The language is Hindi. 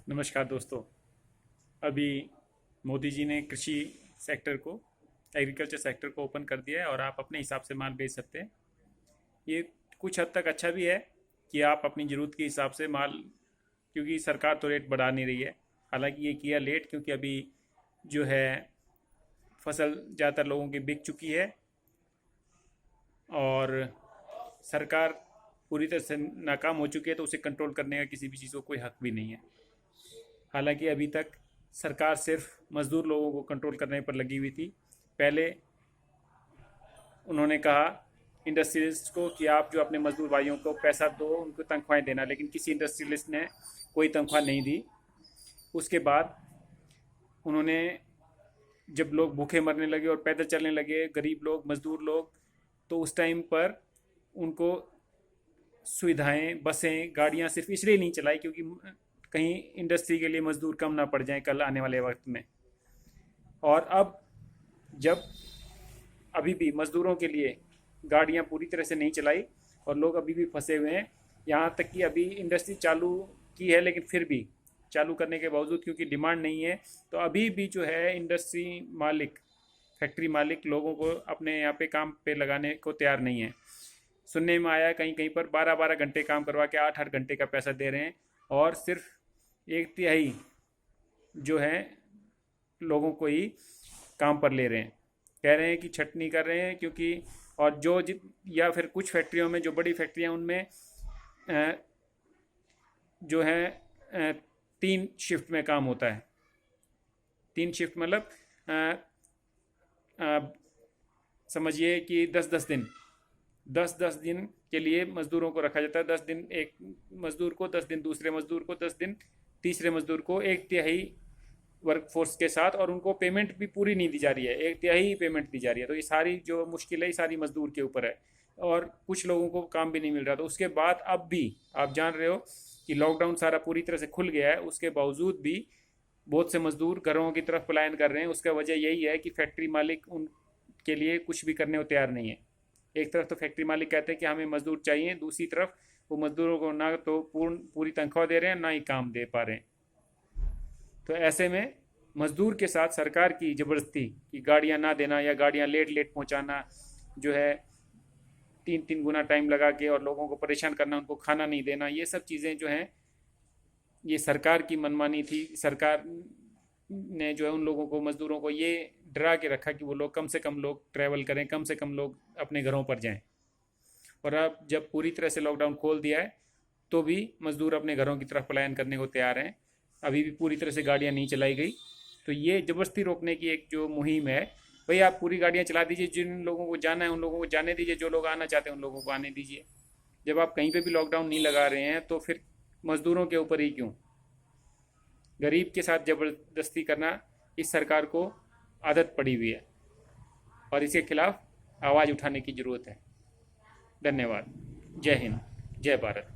नमस्कार दोस्तों। अभी मोदी जी ने कृषि सेक्टर को एग्रीकल्चर सेक्टर को ओपन कर दिया है और आप अपने हिसाब से माल बेच सकते हैं। ये कुछ हद तक अच्छा भी है कि आप अपनी ज़रूरत के हिसाब से माल, क्योंकि सरकार तो रेट बढ़ा नहीं रही है। हालांकि ये किया लेट, क्योंकि अभी जो है फसल ज़्यादातर लोगों की बिक चुकी है और सरकार पूरी तरह से नाकाम हो चुकी है, तो उसे कंट्रोल करने का किसी भी चीज़ को कोई हक भी नहीं है। हालांकि अभी तक सरकार सिर्फ मज़दूर लोगों को कंट्रोल करने पर लगी हुई थी। पहले उन्होंने कहा इंडस्ट्रियलिस्ट को कि आप जो अपने मजदूर भाइयों को पैसा दो, उनको तनख्वाहें देना, लेकिन किसी इंडस्ट्रियलिस्ट ने कोई तनख्वाह नहीं दी। उसके बाद उन्होंने, जब लोग भूखे मरने लगे और पैदल चलने लगे, गरीब लोग, मजदूर लोग, तो उस टाइम पर उनको सुविधाएं, बसें, गाड़ियां सिर्फ इसलिए नहीं चलाई क्योंकि कहीं इंडस्ट्री के लिए मजदूर कम ना पड़ जाए कल आने वाले वक्त में। और अब जब अभी भी मजदूरों के लिए गाड़ियां पूरी तरह से नहीं चलाई और लोग अभी भी फंसे हुए हैं, यहाँ तक कि अभी इंडस्ट्री चालू की है, लेकिन फिर भी चालू करने के बावजूद क्योंकि डिमांड नहीं है, तो अभी भी जो है इंडस्ट्री मालिक, फैक्ट्री मालिक लोगों को अपने यहाँ पे काम पे लगाने को तैयार नहीं है। सुनने में आया कहीं कहीं पर 12-12 घंटे काम करवा के 8-8 घंटे का पैसा दे रहे हैं और सिर्फ एक तिहाई जो है लोगों को ही काम पर ले रहे हैं। कह रहे हैं कि छटनी कर रहे हैं, क्योंकि और या फिर कुछ फैक्ट्रियों में, जो बड़ी फैक्ट्रियां, उनमें जो है 3 शिफ्ट में काम होता है। 3 शिफ्ट मतलब समझिए कि 10-10 दिन, 10-10 दिन के लिए मजदूरों को रखा जाता है। 10 दिन एक मजदूर को, 10 दिन दूसरे मजदूर को, 10 दिन तीसरे मजदूर को, एक तिहाई वर्क फोर्स के साथ, और उनको पेमेंट भी पूरी नहीं दी जा रही है, एक तिहाई पेमेंट दी जा रही है। तो ये सारी जो मुश्किल है, ये सारी मजदूर के ऊपर है और कुछ लोगों को काम भी नहीं मिल रहा। तो उसके बाद अब भी आप जान रहे हो कि लॉकडाउन सारा पूरी तरह से खुल गया है, उसके बावजूद भी बहुत से मजदूर घरों की तरफ पलायन कर रहे हैं। उसका वजह यही है कि फैक्ट्री मालिक उनके लिए कुछ भी करने को तैयार नहीं है। एक तरफ तो फैक्ट्री मालिक कहते हैं कि हमें मजदूर चाहिए, दूसरी तरफ वो मजदूरों को ना तो पूरी तनख्वाह दे रहे हैं, ना ही काम दे पा रहे हैं। तो ऐसे में मजदूर के साथ सरकार की ज़बरदस्ती कि गाड़ियां ना देना या गाड़ियां लेट लेट पहुंचाना, जो है 3-3 गुना टाइम लगा के, और लोगों को परेशान करना, उनको खाना नहीं देना, ये सब चीज़ें जो हैं ये सरकार की मनमानी थी। सरकार ने जो है उन लोगों को, मजदूरों को ये डरा के रखा कि वो लोग कम से कम लोग ट्रैवल करें, कम से कम लोग अपने घरों पर जाएं। और अब जब पूरी तरह से लॉकडाउन खोल दिया है, तो भी मजदूर अपने घरों की तरफ पलायन करने को तैयार हैं। अभी भी पूरी तरह से गाड़ियां नहीं चलाई गई। तो ये ज़बरदस्ती रोकने की एक जो मुहिम है, भाई आप पूरी गाड़ियां चला दीजिए, जिन लोगों को जाना है उन लोगों को जाने दीजिए, जो लोग आना चाहते हैं उन लोगों को आने दीजिए। जब आप कहीं पे भी लॉकडाउन नहीं लगा रहे हैं, तो फिर मजदूरों के ऊपर ही क्यों? गरीब के साथ ज़बरदस्ती करना इस सरकार को आदत पड़ी हुई है और इसके खिलाफ आवाज़ उठाने की ज़रूरत है। धन्यवाद। जय हिंद, जय भारत।